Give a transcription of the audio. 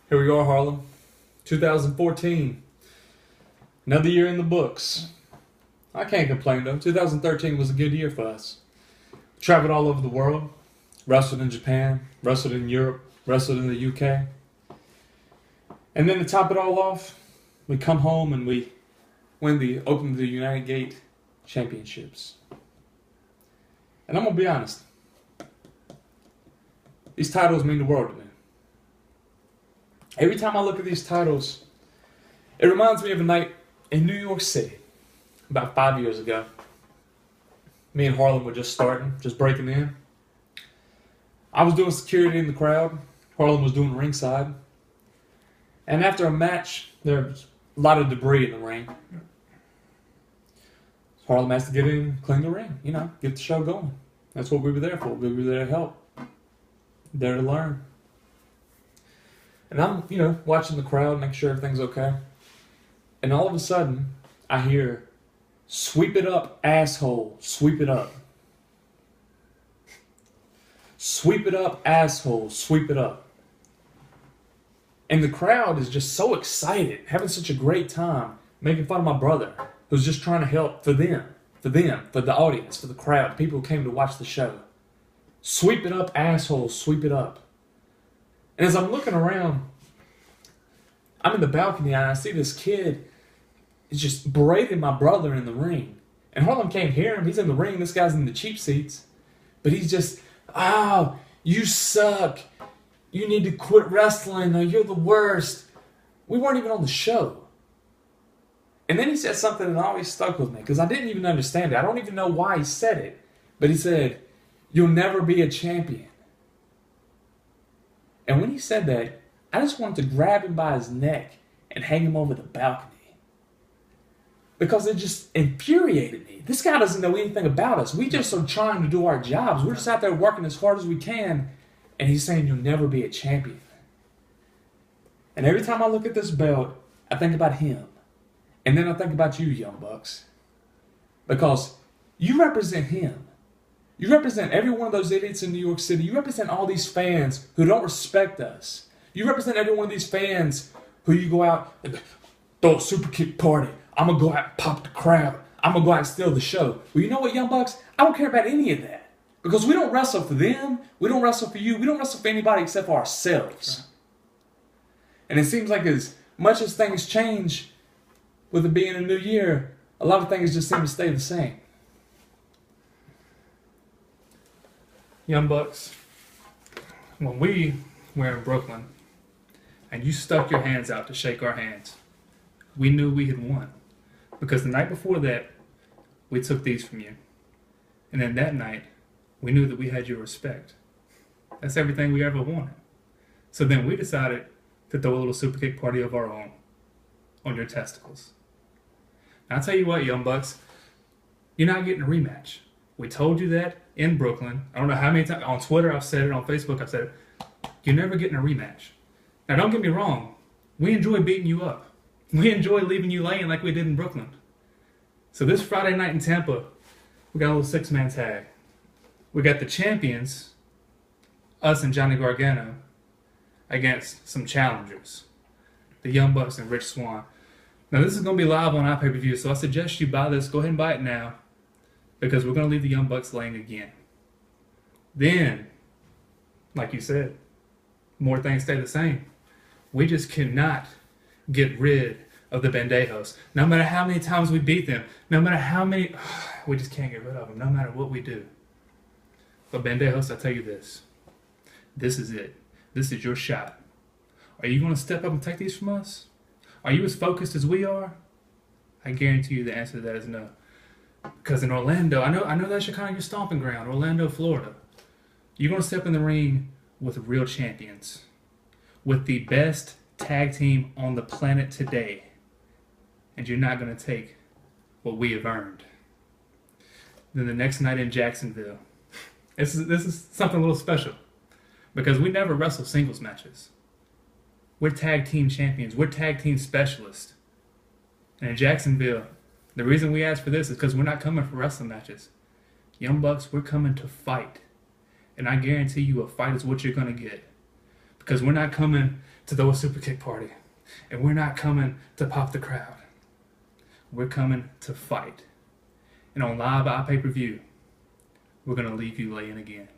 Here we are, Harlem. 2014. Another year in the books. I can't complain though. 2013 was a good year for us. Traveled all over the world. Wrestled in Japan. Wrestled in Europe. Wrestled in the UK. And then to top it all off, we come home and we win the Open of the United Gate Championships. And I'm going to be honest. These titles mean the world to me. Every time I look at these titles, it reminds me of a night in New York City about 5 years ago. Me and Harlem were just starting, just breaking in. I was doing security in the crowd. Harlem was doing ringside. And after a match, there was a lot of debris in the ring. Harlem has to get in, clean the ring, get the show going. That's what we were there for. We were there to help. There to learn. And I'm, watching the crowd, making sure everything's okay. And all of a sudden, I hear, "Sweep it up, asshole, sweep it up. Sweep it up, asshole, sweep it up." And the crowd is just so excited, having such a great time, making fun of my brother, who's just trying to help for the audience, for the crowd, people who came to watch the show. Sweep it up, asshole, sweep it up. And as I'm looking around, I'm in the balcony and I see this kid is just berating my brother in the ring. And Harlem can't hear him. He's in the ring. This guy's in the cheap seats. But he's just, "Oh, you suck. You need to quit wrestling. Or you're the worst." We weren't even on the show. And then he said something that always stuck with me because I didn't even understand it. I don't even know why he said it. But he said, "You'll never be a champion." And when he said that, I just wanted to grab him by his neck and hang him over the balcony. Because it just infuriated me. This guy doesn't know anything about us. We just are trying to do our jobs. We're just out there working as hard as we can. And he's saying, "You'll never be a champion." And every time I look at this belt, I think about him. And then I think about you, Young Bucks. Because you represent him. You represent every one of those idiots in New York City. You represent all these fans who don't respect us. You represent every one of these fans who you go out and throw a super kick party. I'm going to go out and pop the crowd. I'm going to go out and steal the show. Well, you know what, Young Bucks? I don't care about any of that. Because we don't wrestle for them. We don't wrestle for you. We don't wrestle for anybody except for ourselves. And it seems like as much as things change with it being a new year, a lot of things just seem to stay the same. Young Bucks, when we were in Brooklyn and you stuck your hands out to shake our hands, we knew we had won. Because the night before that, we took these from you. And then that night, we knew that we had your respect. That's everything we ever wanted. So then we decided to throw a little super kick party of our own on your testicles. Now, I'll tell you what, Young Bucks, you're not getting a rematch. We told you that in Brooklyn. I don't know how many times. On Twitter, I've said it. On Facebook, I've said it. You're never getting a rematch. Now, don't get me wrong. We enjoy beating you up. We enjoy leaving you laying like we did in Brooklyn. So this Friday night in Tampa, we got a little six-man tag. We got the champions, us and Johnny Gargano, against some challengers, the Young Bucks and Rich Swann. Now, this is going to be live on our pay-per-view, so I suggest you buy this. Go ahead and buy it now, because we're going to leave the Young Bucks laying again. Then, like you said, more things stay the same. We just cannot get rid of the Dejos. No matter how many times we beat them, no matter how many, we just can't get rid of them, no matter what we do. But Dejos, I tell you this. This is it. This is your shot. Are you going to step up and take these from us? Are you as focused as we are? I guarantee you the answer to that is no. Because in Orlando, I know that's your stomping ground, Orlando, Florida. You're going to step in the ring with real champions. With the best tag team on the planet today. And you're not going to take what we have earned. Then the next night in Jacksonville. This is something a little special. Because we never wrestle singles matches. We're tag team champions. We're tag team specialists. And in Jacksonville, the reason we asked for this is because we're not coming for wrestling matches. Young Bucks, we're coming to fight. And I guarantee you a fight is what you're going to get. Because we're not coming to throw a super kick party. And we're not coming to pop the crowd. We're coming to fight. And on live pay-per-view, we're going to leave you laying again.